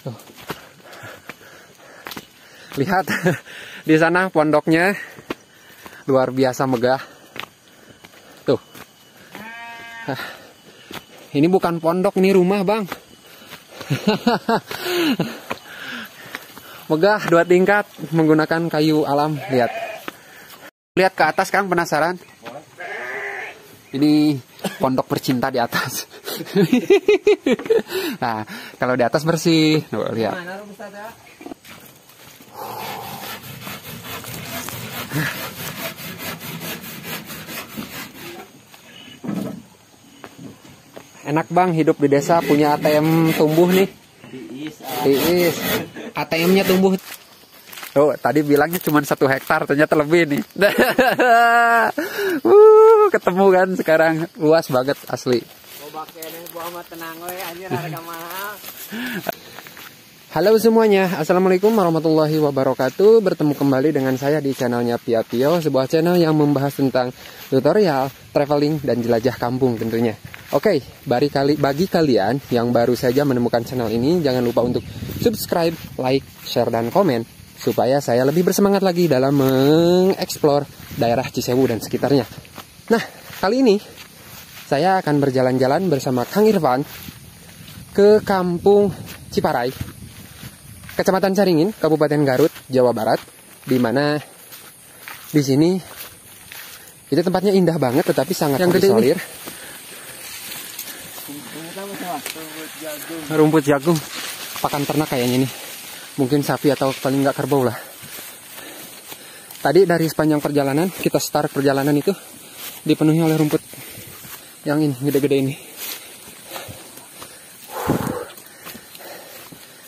Tuh. Lihat di sana pondoknya luar biasa megah. Tuh. Ini bukan pondok, ini rumah, Bang. Megah 2 tingkat menggunakan kayu alam. Lihat. Lihat ke atas, Kang, penasaran? Ini pondok bercinta di atas. Nah, kalau di atas bersih. Tuh, lihat. Enak, Bang, hidup di desa, punya ATM tumbuh nih. Tiis. ATM-nya tumbuh. Oh, tadi bilangnya cuma 1 hektar, ternyata lebih nih. Ketemu kan sekarang, luas banget asli. Halo semuanya, assalamualaikum warahmatullahi wabarakatuh. Bertemu kembali dengan saya di channelnya Pia Pio, sebuah channel yang membahas tentang tutorial, traveling, dan jelajah kampung tentunya. Oke, bagi kalian yang baru saja menemukan channel ini, jangan lupa untuk subscribe, like, share, dan komen, supaya saya lebih bersemangat lagi dalam mengeksplor daerah Cisewu dan sekitarnya. Nah, kali ini saya akan berjalan-jalan bersama Kang Irfan ke Kampung Ciparai, Kecamatan Caringin, Kabupaten Garut, Jawa Barat, di mana di sini itu tempatnya indah banget, tetapi sangat terisolir. Rumput jagung, pakan ternak kayaknya nih, mungkin sapi atau paling nggak kerbau lah. Tadi dari sepanjang perjalanan, kita start perjalanan itu dipenuhi oleh rumput yang ini, gede-gede ini.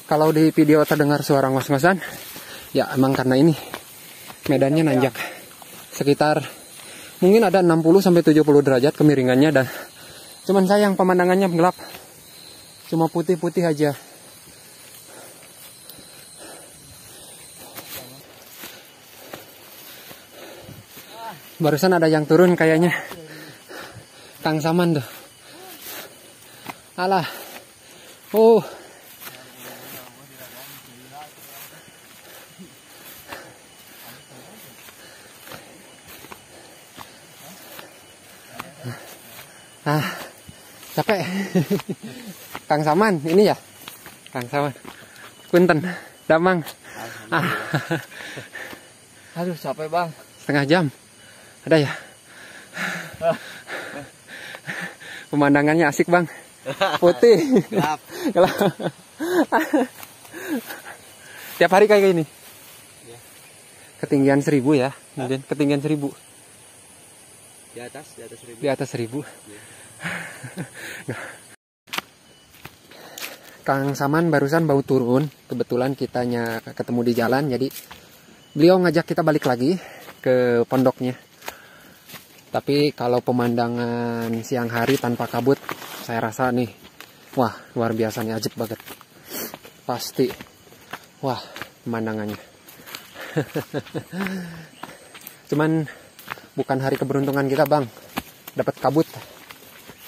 Kalau di video terdengar suara ngos-ngosan, ya emang karena ini medannya nanjak. Sekitar mungkin ada 60-70 derajat kemiringannya, dan cuman sayang pemandangannya gelap. Cuma putih-putih aja. Barusan ada yang turun kayaknya. Kang Saman tuh. Alah. Oh. Capek. Kang Saman, ini ya? Kang Saman. Punten, Damang. Aduh, capek, Bang. Setengah jam. Ada ya? Pemandangannya asik, Bang. Putih. Gelap. Tiap hari kayak gini? Ketinggian 1000 ya? Mungkin ketinggian 1000. Di atas 1000. Di atas 1000. Kang Saman barusan baru turun. Kebetulan kitanya ketemu di jalan, jadi beliau ngajak kita balik lagi ke pondoknya. Tapi kalau pemandangan siang hari tanpa kabut, saya rasa nih, wah luar biasa nih, ajib banget. Pasti, wah pemandangannya. Cuman bukan hari keberuntungan kita, Bang, dapat kabut.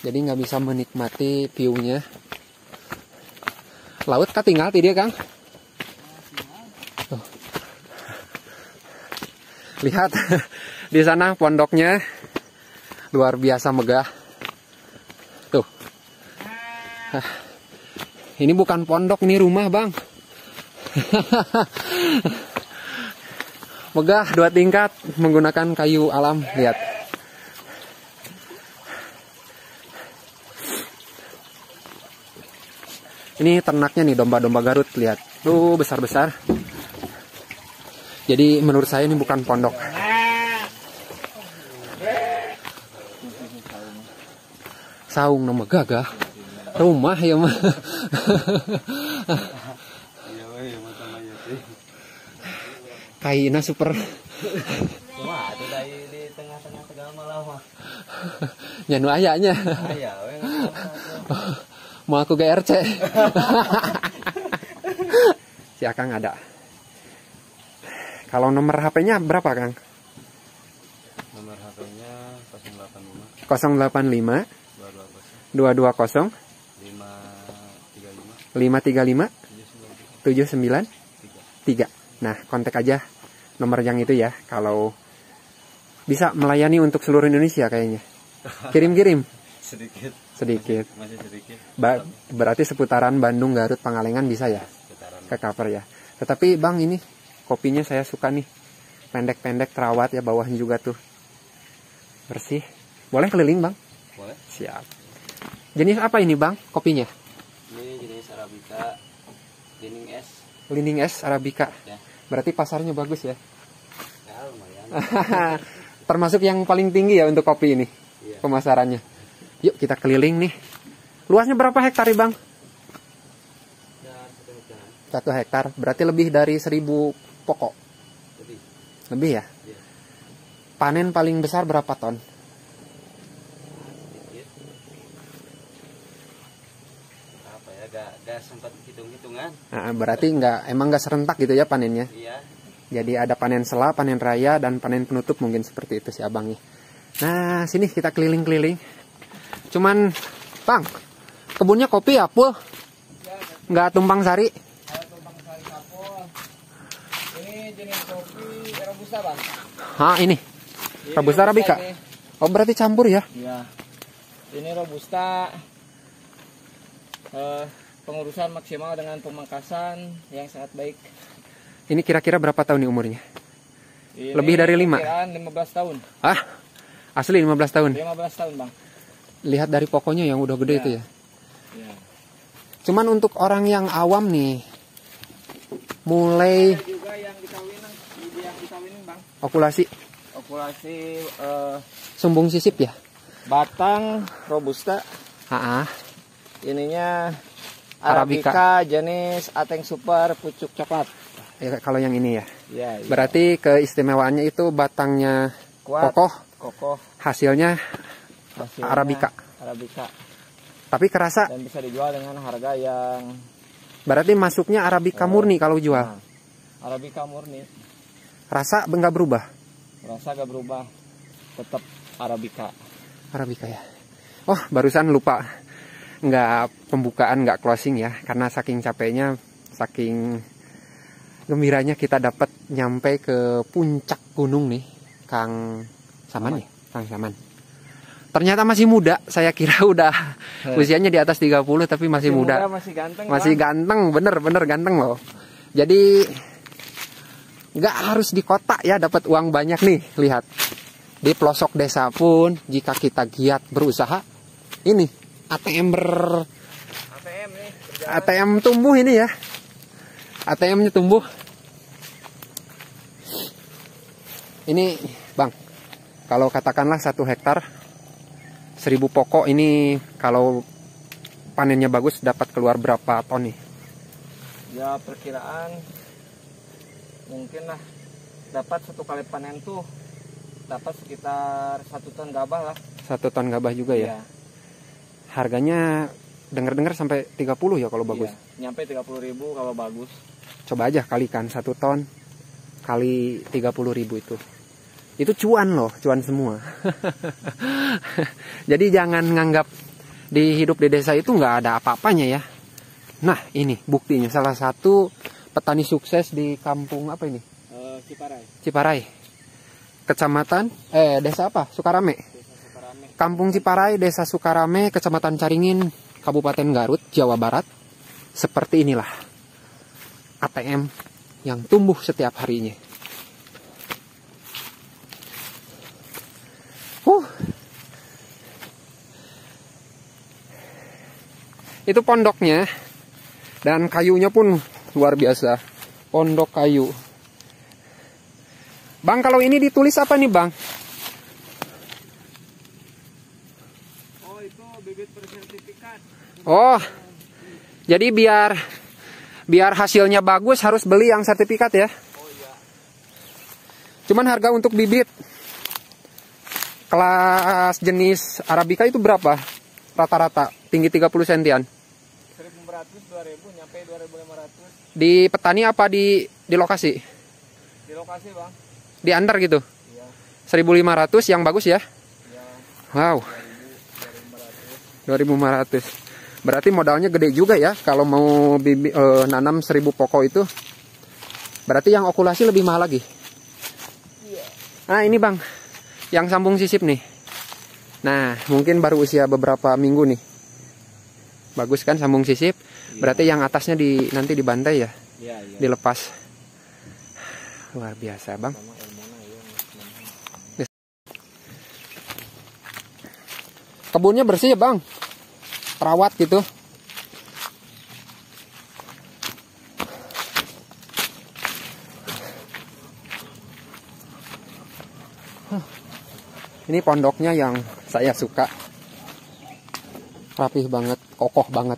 Jadi nggak bisa menikmati view-nya. Laut ketinggal dia, Kang. Tuh. Lihat di sana pondoknya luar biasa megah. Tuh. Ini bukan pondok, ini rumah, Bang. Megah 2 tingkat menggunakan kayu alam. Lihat. Ini ternaknya nih, domba-domba Garut, lihat. Tuh besar-besar. Jadi menurut saya ini bukan pondok. Saung nama gagah. Rumah ya mah. Kaina super. Wah, itu di tengah-tengah Tegal malah mah. Nyanu ayahnya. Aya we. Mau aku GRC. Si Akang ada. Kalau nomor HP-nya berapa, Kang? Nomor HP-nya 085 085 220 535 535 79 3. Nah, kontak aja nomor yang itu ya. Kalau bisa melayani untuk seluruh Indonesia kayaknya. Kirim-kirim. Sedikit. Masih sedikit. Berarti seputaran Bandung, Garut, Pangalengan bisa ya? Ke cover ya. Tetapi Bang, ini kopinya saya suka nih. Pendek-pendek, terawat ya, bawahnya juga tuh bersih. Boleh keliling Bang? Boleh. Siap. Jenis apa ini Bang kopinya? Ini jenis Arabica Lining S. Lining S Arabica. Ya. Berarti pasarnya bagus ya? Ya lumayan. Termasuk yang paling tinggi ya untuk kopi ini. Iya. Pemasarannya. Yuk kita keliling nih. Luasnya berapa hektar ya Bang? Ya, 1 hektar. Berarti lebih dari 1000 pokok. Lebih. Lebih ya? Iya. Panen paling besar berapa ton? Sedikit. Apa ya? Gak sempat hitung-hitungan. Nah, berarti emang nggak serentak gitu ya panennya? Iya. Jadi ada panen sela, panen raya, dan panen penutup mungkin seperti itu si abangnya. Nah, sini kita keliling-keliling. Cuman, Bang, kebunnya kopi ya, Pul? Nggak tumpang sari? Tumpang sari kapol. Ini jenis kopi Robusta, Bang. Hah, ini? Robusta Arabica? Ini. Oh, berarti campur ya? Iya. Ini Robusta. Pengurusan maksimal dengan pemangkasan yang sangat baik. Ini kira-kira berapa tahun nih umurnya? Ini Lebih dari 5? Perkiraan 15 tahun. Ah, asli 15 tahun? 15 tahun, Bang. Lihat dari pokoknya yang udah gede Ya. itu ya? Ya. Cuman untuk orang yang awam nih, mulai Ada juga yang dikawinin, Bang. okulasi, Okulasi sumbung sisip ya? batang Robusta. Ah, Ininya Arabica. Arabica jenis Ateng Super pucuk coklat. ya, kalau yang ini ya. Iya, iya. Berarti keistimewaannya itu batangnya Kuat, kokoh, hasilnya hasilnya Arabica. Arabica. Tapi kerasa, Dan bisa dijual dengan harga yang berarti masuknya Arabica murni kalau jual. nah, Arabica murni. Rasa nggak berubah? Rasa gak berubah, tetap Arabica. Arabica ya. Oh, barusan lupa. Nggak pembukaan, nggak closing ya. Karena saking capeknya, saking gembiranya kita dapat nyampe ke puncak gunung nih. Kang Saman ya? Kang Saman. Ternyata masih muda. Saya kira udah usianya di atas 30 tapi masih muda. Masih ganteng. Masih ganteng, bener-bener ganteng loh. Jadi nggak harus di kota ya dapat uang banyak nih. Lihat, di pelosok desa pun jika kita giat berusaha, ini ATM nih. ATM tumbuh ini ya. ATM-nya tumbuh. Ini Bang, kalau katakanlah 1 hektar 1000 pokok ini, kalau panennya bagus dapat keluar berapa ton nih? Ya perkiraan mungkin lah dapat 1 kali panen tuh dapat sekitar 1 ton gabah lah. 1 ton gabah juga ya. Iya. Harganya dengar-dengar sampai 30 ya kalau bagus. Iya, nyampe 30.000 kalau bagus. Coba aja kalikan 1 ton kali 30.000 itu. Itu cuan loh, cuan semua. Jadi jangan nganggap di hidup di desa itu nggak ada apa-apanya ya. Nah ini buktinya, salah satu petani sukses di kampung apa ini? Ciparai. Ciparai. Kecamatan, desa apa? Sukarame. Desa Sukarame. Kampung Ciparai, Desa Sukarame, Kecamatan Caringin, Kabupaten Garut, Jawa Barat. Seperti inilah ATM yang tumbuh setiap harinya. Itu pondoknya, dan kayunya pun luar biasa. Pondok kayu. Bang, kalau ini ditulis apa nih Bang? Oh, itu bibit bersertifikat. Oh, jadi biar hasilnya bagus harus beli yang sertifikat ya? Oh iya. Cuman harga untuk bibit kelas jenis Arabica itu berapa? Rata-rata tinggi 30 sentian. 1.500, 2.000, nyampe 2.500. Di petani apa di lokasi? Di lokasi, Bang. Di antar gitu? Iya. 1.500 yang bagus ya? Iya. Wow. 2.500. 2.500. Berarti modalnya gede juga ya kalau mau nanam 1000 pokok itu. Berarti yang okulasi lebih mahal lagi. Nah ini bang, yang sambung sisip nih. Nah mungkin baru usia beberapa minggu nih. Bagus kan sambung sisip. Berarti yang atasnya nanti dibantai ya. Dilepas. Luar biasa bang. Kebunnya bersih ya bang, terawat gitu. Ini pondoknya yang saya suka, rapih banget, kokoh banget.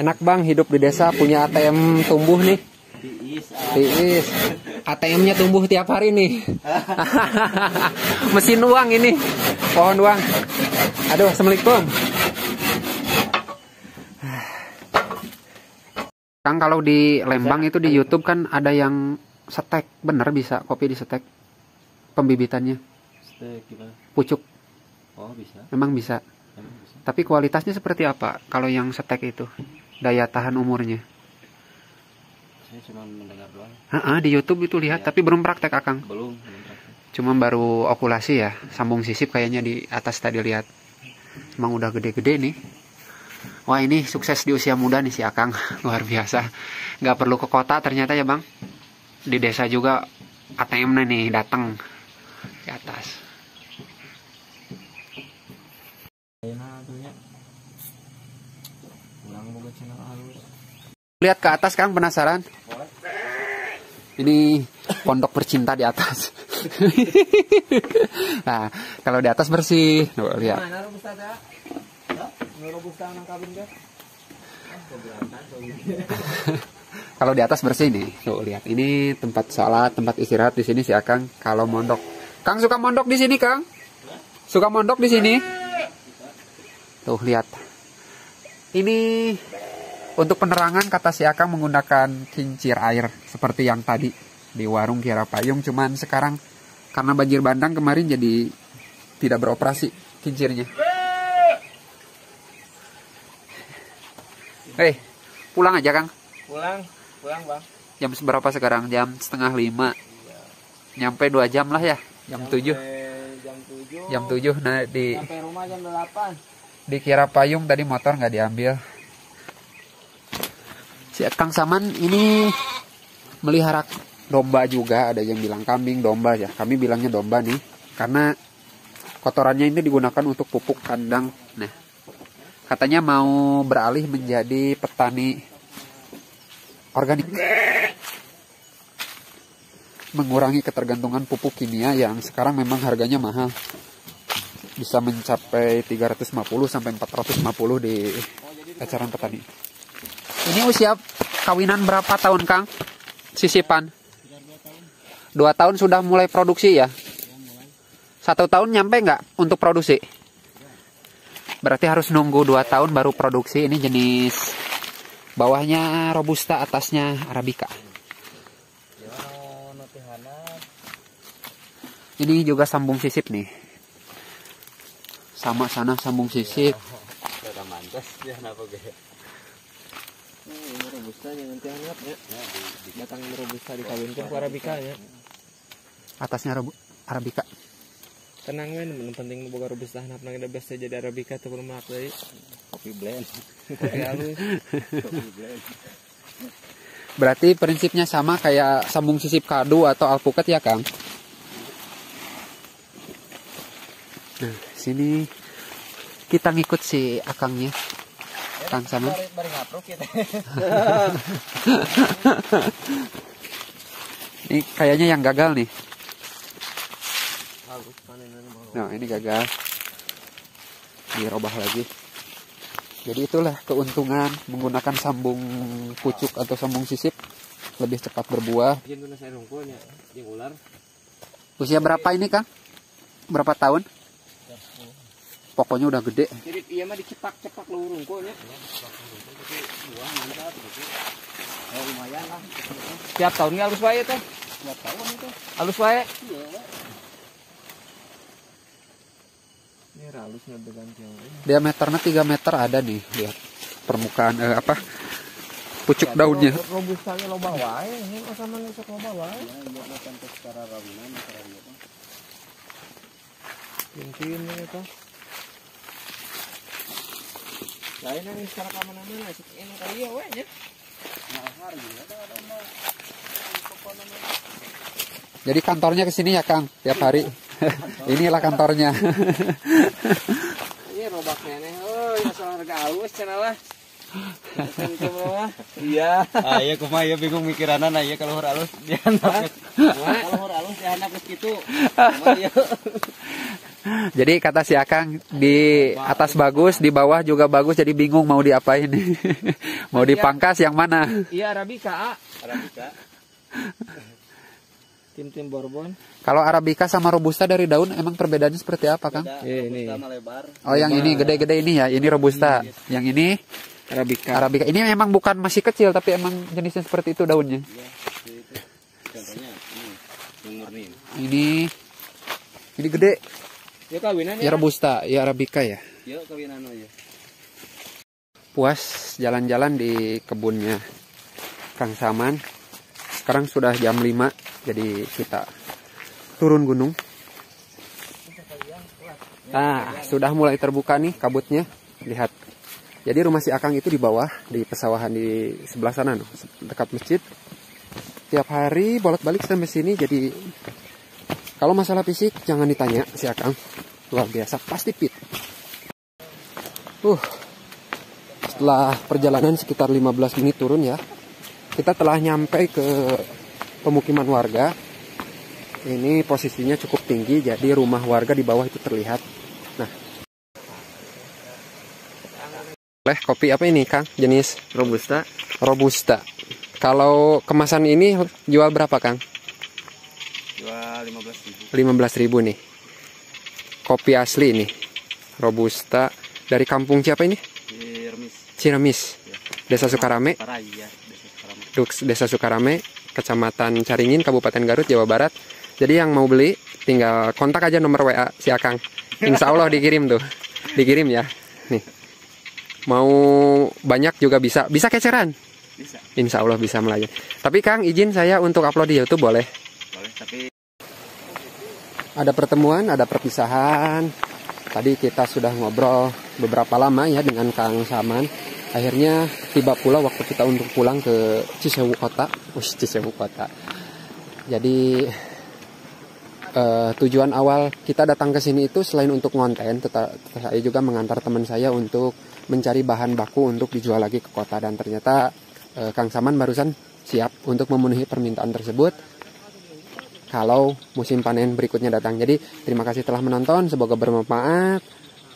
Enak bang hidup di desa punya ATM tumbuh nih. Tiis. ATM-nya tumbuh tiap hari nih. Mesin uang ini. Pohon uang. Aduh, assalamualaikum. Kang kalau di Lembang itu di YouTube kan ada yang setek, bener bisa kopi di setek pembibitannya. Setek gimana? Pucuk. Oh bisa. Memang bisa. Tapi kualitasnya seperti apa kalau yang setek itu? Daya tahan umurnya. Saya cuma mendengar doang. Di YouTube itu lihat, tapi belum praktek Akang. Belum praktek. Cuma baru okulasi ya, sambung sisip kayaknya di atas tadi lihat. Emang udah gede-gede nih. Wah ini sukses di usia muda nih si Akang, luar biasa. Gak perlu ke kota ternyata ya bang. Di desa juga ATM-nya nih datang di atas. Lihat ke atas Kang, penasaran? Ini pondok bercinta di atas. Nah, kalau di atas bersih. Tuh, lihat. Kalau di atas bersih nih. Tuh, lihat. Ini tempat salat, tempat istirahat di sini si Akang kalau mondok. Kang suka mondok di sini, Kang? Suka mondok di sini? Tuh, lihat. Ini untuk penerangan kata si Akang menggunakan kincir air seperti yang tadi di warung Kiara Payung. Cuman sekarang karena banjir bandang kemarin jadi tidak beroperasi kincirnya. Pulang aja Kang. Pulang bang. Jam seberapa sekarang? Jam 4:30. Nyampe 2 jam lah ya. Jam 7. Jam 7. Nah sampai rumah jam 8. Di Kiara Payung tadi motor nggak diambil. Si Kang Saman ini melihara domba juga, ada yang bilang kambing, domba ya. Kami bilangnya domba nih, karena kotorannya ini digunakan untuk pupuk kandang. Nah, katanya mau beralih menjadi petani organik, mengurangi ketergantungan pupuk kimia yang sekarang memang harganya mahal, bisa mencapai 350 sampai 450 di eceran petani. Ini usia kawinan berapa tahun Kang? Sisipan? 2 tahun sudah mulai produksi ya? 1 tahun nyampe nggak untuk produksi? Berarti harus nunggu 2 tahun baru produksi. Ini jenis bawahnya Robusta, atasnya Arabica. Ini juga sambung sisip nih. Sama sana sambung sisip. Ini Robusta nanti hangat ya. Batang Robusta dikawinkan ke Arabica ya. Atasnya Arabica. Tenang men, yang penting boga Robusta hanap nang da best jadi Arabica teu bermak deui. Kopi blend. Kopi halus. Kopi blend. Berarti prinsipnya sama kayak sambung sisip kadu atau alpukat ya Kang? Nah, sini kita ngikut si Akangnya. Kang Saman. Ini kayaknya yang gagal nih. Nah, ini gagal. Dirobah lagi. Jadi itulah keuntungan menggunakan sambung pucuk atau sambung sisip, lebih cepat berbuah. Usia berapa ini Kang? Berapa tahun? Pokoknya udah gede. Jadi iya mah dicepak-cepak lurung kok nya. Oh, lumayan lah. Tiap tahunnya halus wae teh. Tiap tahun itu. Halus wae. Iya. Ini halusnya berganti. Diameternya 3 meter ada nih, lihat permukaan pucuk daunnya. Robustanya loba wae, ini sama nusuk loba wae. Ya, iya sampai secara rawinan mungkin itu. Lain yang secara kamana-mana sih ini kali ya we nya. Mahar juga ada mah. Jadi kantornya ke sini ya, Kang, tiap hari. Inilah kantornya. Ini robak neneh euy, asal harga halus cenah lah. Iya. Iya kumaha ya bingung mikiranna nah ieu kalau halus dihandap. Kalau halus dihandap geus kitu. Jadi kata si Akang di atas bagus, di bawah juga bagus, jadi bingung mau diapain. Mau dipangkas yang mana? Iya Arabica. Arabica. Tim Bourbon. Kalau Arabica sama Robusta dari daun emang perbedaannya seperti apa, Kang? Ini. Oh, yang ini gede-gede ini ya, ini Robusta. Yang ini Arabica. Arabica. Ini memang bukan masih kecil tapi emang jenisnya seperti itu daunnya. Iya, itu. Contohnya ini yang murni. Ini gede. Ya kawinan Ya Robusta, ya Arabica ya. Ya kawinan aja. Puas jalan-jalan di kebunnya Kang Saman. Sekarang sudah jam 5, jadi kita turun gunung. Nah, sudah mulai terbuka nih kabutnya. Lihat. Jadi rumah si Akang itu di bawah, di pesawahan di sebelah sana, dekat masjid. Tiap hari bolak-balik sampai sini, jadi kalau masalah fisik jangan ditanya si Akang. Luar biasa, pasti fit. Setelah perjalanan sekitar 15 menit turun ya, kita telah nyampe ke pemukiman warga. Ini posisinya cukup tinggi, jadi rumah warga di bawah itu terlihat. Nah, kopi apa ini, Kang? Jenis Robusta. Robusta. Kalau kemasan ini jual berapa, Kang? Jual 15.000. 15.000 nih. Kopi asli ini. Robusta dari kampung siapa ini? Ciremis. Ya. Desa Sukarame. Desa Sukarame, Kecamatan Caringin, Kabupaten Garut, Jawa Barat. Jadi yang mau beli tinggal kontak aja nomor WA si Akang. Insya Allah dikirim tuh. Dikirim ya. Nih. Mau banyak juga bisa. Bisa keceran? Bisa. Insya Allah bisa melayani. Tapi Kang, izin saya untuk upload di YouTube boleh? Boleh, tapi ada pertemuan, ada perpisahan. Tadi kita sudah ngobrol beberapa lama ya dengan Kang Saman. Akhirnya tiba pula waktu kita untuk pulang ke Cisewu Kota. Cisewu Kota. Jadi tujuan awal kita datang ke sini itu selain untuk ngonten, saya juga mengantar teman saya untuk mencari bahan baku untuk dijual lagi ke kota. Dan ternyata Kang Saman barusan siap untuk memenuhi permintaan tersebut kalau musim panen berikutnya datang. Jadi terima kasih telah menonton, semoga bermanfaat.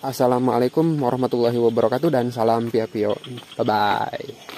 Assalamualaikum warahmatullahi wabarakatuh dan salam Pia Pio. Bye bye.